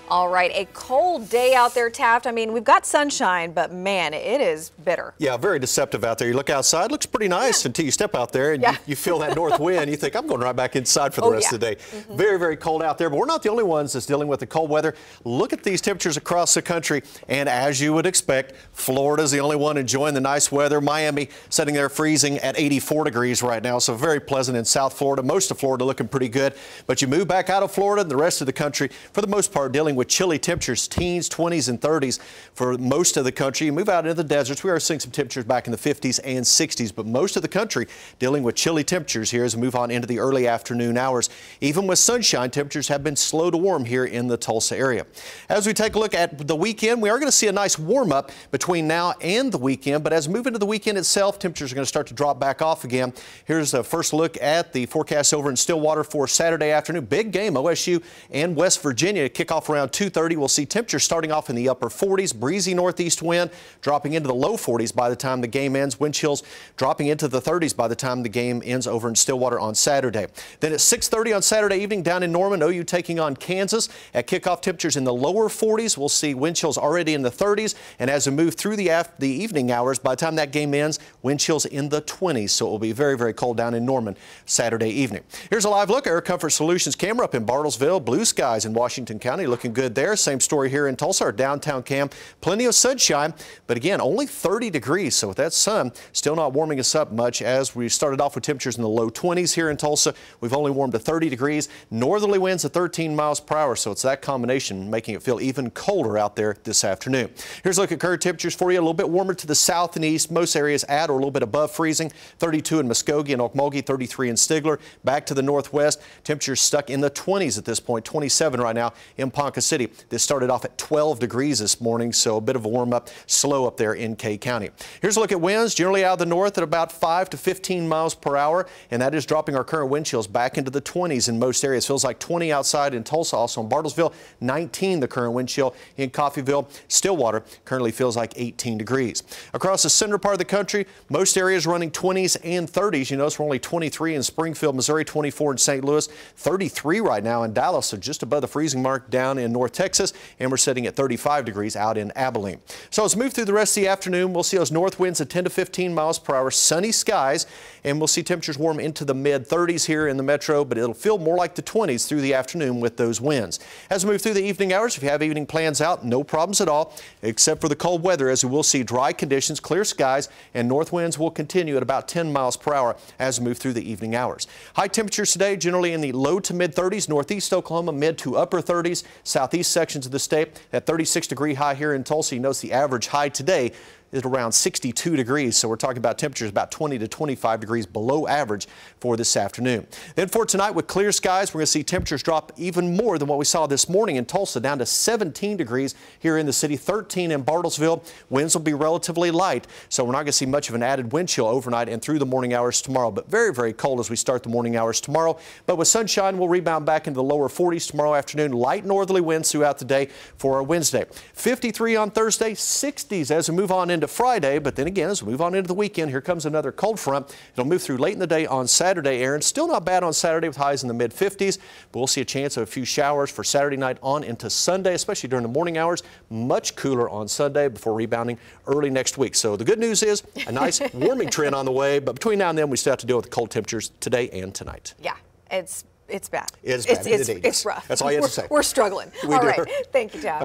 All right, a cold day out there, Taft. I mean, we've got sunshine, but man, it is bitter. Yeah, very deceptive out there. You look outside, looks pretty nice until you step out there and you feel that north wind. You think, I'm going right back inside for the rest of the day. Very, very cold out there, but we're not the only ones that's dealing with the cold weather. Look at these temperatures across the country, and as you would expect, Florida's the only one enjoying the nice weather. Miami sitting there freezing at 84 degrees right now, so very pleasant in South Florida. Most of Florida looking pretty good, but you move back out of Florida and the rest of the country, for the most part, dealing with chilly temperatures, teens, 20s, and 30s for most of the country. You move out into the deserts, we are seeing some temperatures back in the 50s and 60s, but most of the country dealing with chilly temperatures here as we move on into the early afternoon hours. Even with sunshine, temperatures have been slow to warm here in the Tulsa area. As we take a look at the weekend, we are going to see a nice warm up between now and the weekend, but as we move into the weekend itself, temperatures are going to start to drop back off again. Here's a first look at the forecast over in Stillwater for Saturday afternoon. Big game, OSU and West Virginia. Kick off around 2:30. We'll see temperatures starting off in the upper 40s, breezy northeast wind, dropping into the low 40s by the time the game ends. Wind chills dropping into the 30s by the time the game ends over in Stillwater on Saturday. Then at 6:30 on Saturday evening down in Norman, OU taking on Kansas. At kickoff, temperatures in the lower 40s. We'll see wind chills already in the 30s, and as we move through the evening hours, by the time that game ends, wind chills in the 20s. So it will be very, very cold down in Norman Saturday evening. Here's a live look. Air Comfort Solutions camera up in Bartlesville. Blue skies in Washington County looking good there. Same story here in Tulsa, our downtown cam. Plenty of sunshine, but again, only 30 degrees. So with that sun, still not warming us up much. As we started off with temperatures in the low 20s here in Tulsa, we've only warmed to 30 degrees. Northerly winds at 13 miles per hour. So it's that combination making it feel even colder out there this afternoon. Here's a look at current temperatures for you. A little bit warmer to the south and east. Most areas at or a little bit above freezing. 32 in Muskogee and Okmulgee, 33 in Stigler. Back to the northwest, temperatures stuck in the 20s at this point. 27 right now in Ponca City. This started off at 12 degrees this morning, so a bit of a warm up, slow up there in Kay County. Here's a look at winds, generally out of the north at about 5 to 15 miles per hour, and that is dropping our current wind chills back into the 20s in most areas. Feels like 20 outside in Tulsa, also in Bartlesville, 19 the current wind chill in Coffeyville. Stillwater currently feels like 18 degrees. Across the center part of the country, most areas running 20s and 30s. You notice we're only 23 in Springfield, Missouri, 24 in St. Louis, 33 right now in Dallas, so just above the freezing mark down in North Texas, and we're sitting at 35 degrees out in Abilene. So as we move through the rest of the afternoon, we'll see those north winds at 10 to 15 miles per hour, sunny skies, and we'll see temperatures warm into the mid 30s here in the metro, but it'll feel more like the 20s through the afternoon with those winds. As we move through the evening hours, if you have evening plans out, no problems at all, except for the cold weather, as we will see dry conditions, clear skies, and north winds will continue at about 10 miles per hour as we move through the evening hours. High temperatures today generally in the low to mid 30s, northeast Oklahoma mid to upper 30s, southeast sections of the state at 36-degree high here in Tulsa. You notice the average high today is around 62 degrees, so we're talking about temperatures about 20 to 25 degrees below average for this afternoon. Then for tonight, with clear skies, we're going to see temperatures drop even more than what we saw this morning in Tulsa, down to 17 degrees here in the city, 13 in Bartlesville. Winds will be relatively light, so we're not going to see much of an added wind chill overnight and through the morning hours tomorrow, but very, very cold as we start the morning hours tomorrow. But with sunshine, we'll rebound back into the lower 40s tomorrow afternoon. Light northerly winds throughout the day for our Wednesday. 53 on Thursday, 60s as we move on into Friday, but then again, as we move on into the weekend, here comes another cold front. It'll move through late in the day on Saturday, Aaron. Still not bad on Saturday with highs in the mid-50s, but we'll see a chance of a few showers for Saturday night on into Sunday, especially during the morning hours. Much cooler on Sunday before rebounding early next week. So the good news is a nice warming trend on the way, but between now and then, we still have to deal with the cold temperatures today and tonight. Yeah, it's bad. It's bad. It's rough. That's all you have to say. We're struggling. All right. Thank you, Taft.